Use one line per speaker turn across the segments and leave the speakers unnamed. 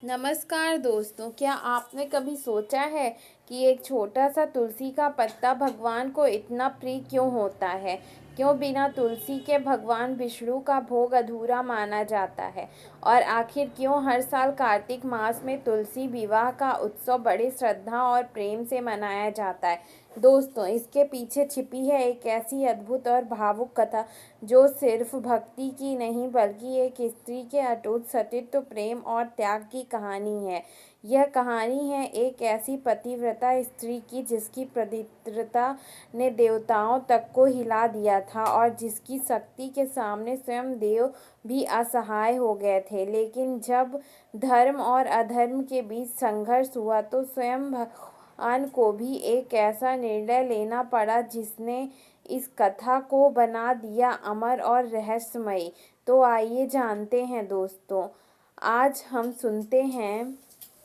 नमस्कार दोस्तों, क्या आपने कभी सोचा है कि एक छोटा सा तुलसी का पत्ता भगवान को इतना प्रिय क्यों होता है? क्यों बिना तुलसी के भगवान विष्णु का भोग अधूरा माना जाता है? और आखिर क्यों हर साल कार्तिक मास में तुलसी विवाह का उत्सव बड़ी श्रद्धा और प्रेम से मनाया जाता है? दोस्तों, इसके पीछे छिपी है एक ऐसी अद्भुत और भावुक कथा जो सिर्फ भक्ति की नहीं बल्कि एक स्त्री के अटूट सतीत्व, प्रेम और त्याग की कहानी है। यह कहानी है एक ऐसी पतिव्रता स्त्री की जिसकी पवित्रता ने देवताओं तक को हिला दिया था और जिसकी शक्ति के सामने स्वयं देव भी असहाय हो गए थे। लेकिन जब धर्म और अधर्म के बीच संघर्ष हुआ तो स्वयं भगवान को भी एक ऐसा निर्णय लेना पड़ा जिसने इस कथा को बना दिया अमर और रहस्यमयी। तो आइए जानते हैं दोस्तों, आज हम सुनते हैं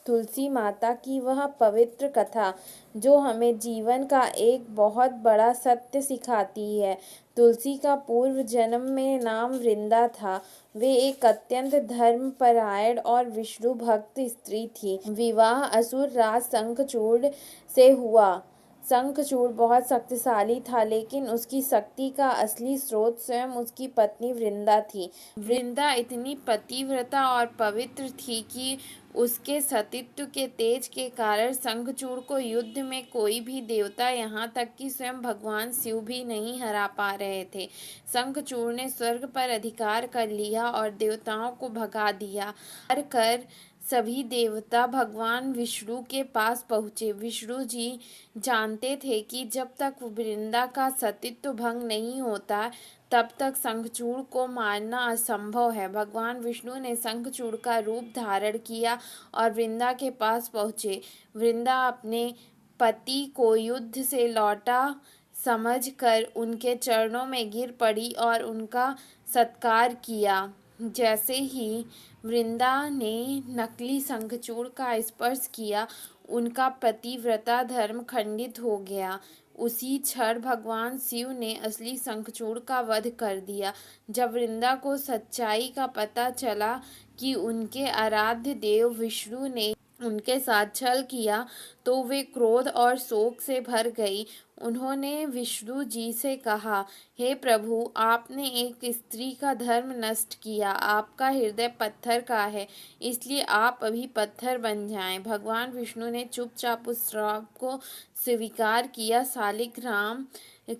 तुलसी माता की वह पवित्र कथा जो हमें जीवन का एक बहुत बड़ा सत्य सिखाती है। तुलसी का पूर्व जन्म में नाम वृंदा था। वे एक अत्यंत धर्मपरायण और विष्णु भक्त स्त्री थी। विवाह असुर राज शंखचूड़ से हुआ। शंखचूड़ बहुत शक्तिशाली था, लेकिन उसकी शक्ति का असली स्रोत स्वयं उसकी पत्नी वृंदा थी। वृंदा इतनी पतिव्रता और पवित्र थी कि उसके सतीत्व के तेज के कारण शंखचूड़ को युद्ध में कोई भी देवता, यहाँ तक कि स्वयं भगवान शिव भी नहीं हरा पा रहे थे। शंखचूड़ ने स्वर्ग पर अधिकार कर लिया और देवताओं को भगा दिया। हार कर सभी देवता भगवान विष्णु के पास पहुँचे। विष्णु जी जानते थे कि जब तक वृंदा का सतीत्व भंग नहीं होता तब तक शंखचूड़ को मारना असंभव है। भगवान विष्णु ने शंखचूड़ का रूप धारण किया और वृंदा के पास पहुँचे। वृंदा अपने पति को युद्ध से लौटा समझकर उनके चरणों में गिर पड़ी और उनका सत्कार किया। जैसे ही वृंदा ने नकली शंखचूड़ का स्पर्श किया, उनका पतिव्रता धर्म खंडित हो गया। उसी क्षण भगवान शिव ने असली शंखचूड़ का वध कर दिया। जब वृंदा को सच्चाई का पता चला कि उनके आराध्य देव विष्णु ने उनके साथ छल किया तो वे क्रोध और शोक से भर गई। उन्होंने विष्णु जी से कहा, हे प्रभु, आपने एक स्त्री का धर्म नष्ट किया। आपका हृदय पत्थर का है, इसलिए आप अभी पत्थर बन जाएं। भगवान विष्णु ने चुपचाप उस श्राप को स्वीकार किया। शालिग्राम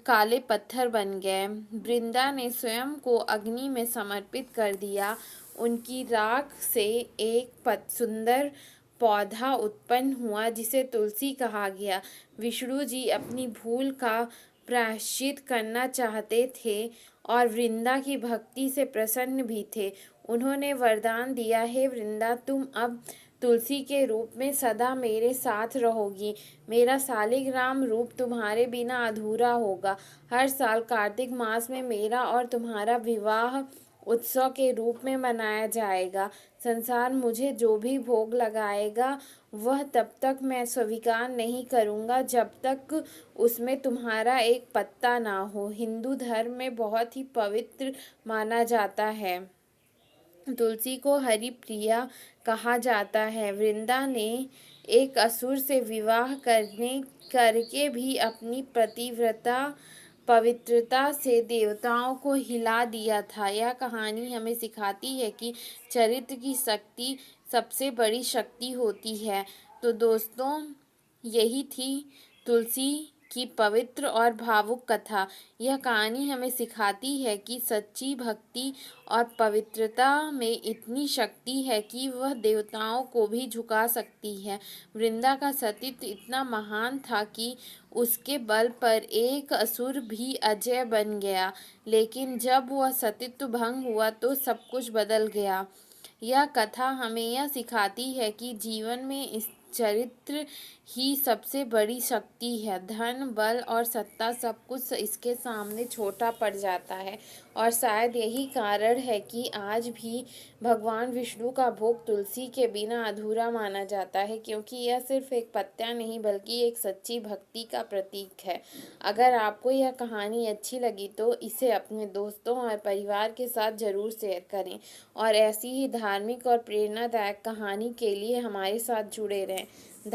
काले पत्थर बन गए। वृंदा ने स्वयं को अग्नि में समर्पित कर दिया। उनकी राख से एक सुंदर पौधा उत्पन्न हुआ जिसे तुलसी कहा गया। विष्णु जी अपनी भूल का प्रायश्चित करना चाहते थे और वृंदा की भक्ति से प्रसन्न भी थे। उन्होंने वरदान दिया, हे वृंदा, तुम अब तुलसी के रूप में सदा मेरे साथ रहोगी। मेरा शालिग्राम रूप तुम्हारे बिना अधूरा होगा। हर साल कार्तिक मास में मेरा और तुम्हारा विवाह उत्सव के रूप में मनाया जाएगा। संसार मुझे जो भी भोग लगाएगा वह तब तक मैं स्वीकार नहीं करूँगा जब तक उसमें तुम्हारा एक पत्ता ना हो। हिंदू धर्म में बहुत ही पवित्र माना जाता है। तुलसी को हरि प्रिया कहा जाता है। वृंदा ने एक असुर से विवाह करके भी अपनी पतिव्रता पवित्रता से देवताओं को हिला दिया था। यह कहानी हमें सिखाती है कि चरित्र की शक्ति सबसे बड़ी शक्ति होती है। तो दोस्तों, यही थी तुलसी की पवित्र और भावुक कथा। यह कहानी हमें सिखाती है कि सच्ची भक्ति और पवित्रता में इतनी शक्ति है कि वह देवताओं को भी झुका सकती है। वृंदा का सतीत्व इतना महान था कि उसके बल पर एक असुर भी अजय बन गया, लेकिन जब वह सतीत्व भंग हुआ तो सब कुछ बदल गया। यह कथा हमें यह सिखाती है कि जीवन में चरित्र ही सबसे बड़ी शक्ति है। धन, बल और सत्ता सब कुछ इसके सामने छोटा पड़ जाता है। और शायद यही कारण है कि आज भी भगवान विष्णु का भोग तुलसी के बिना अधूरा माना जाता है, क्योंकि यह सिर्फ एक पत्ता नहीं बल्कि एक सच्ची भक्ति का प्रतीक है। अगर आपको यह कहानी अच्छी लगी तो इसे अपने दोस्तों और परिवार के साथ ज़रूर शेयर करें, और ऐसी ही धार्मिक और प्रेरणादायक कहानी के लिए हमारे साथ जुड़े रहें।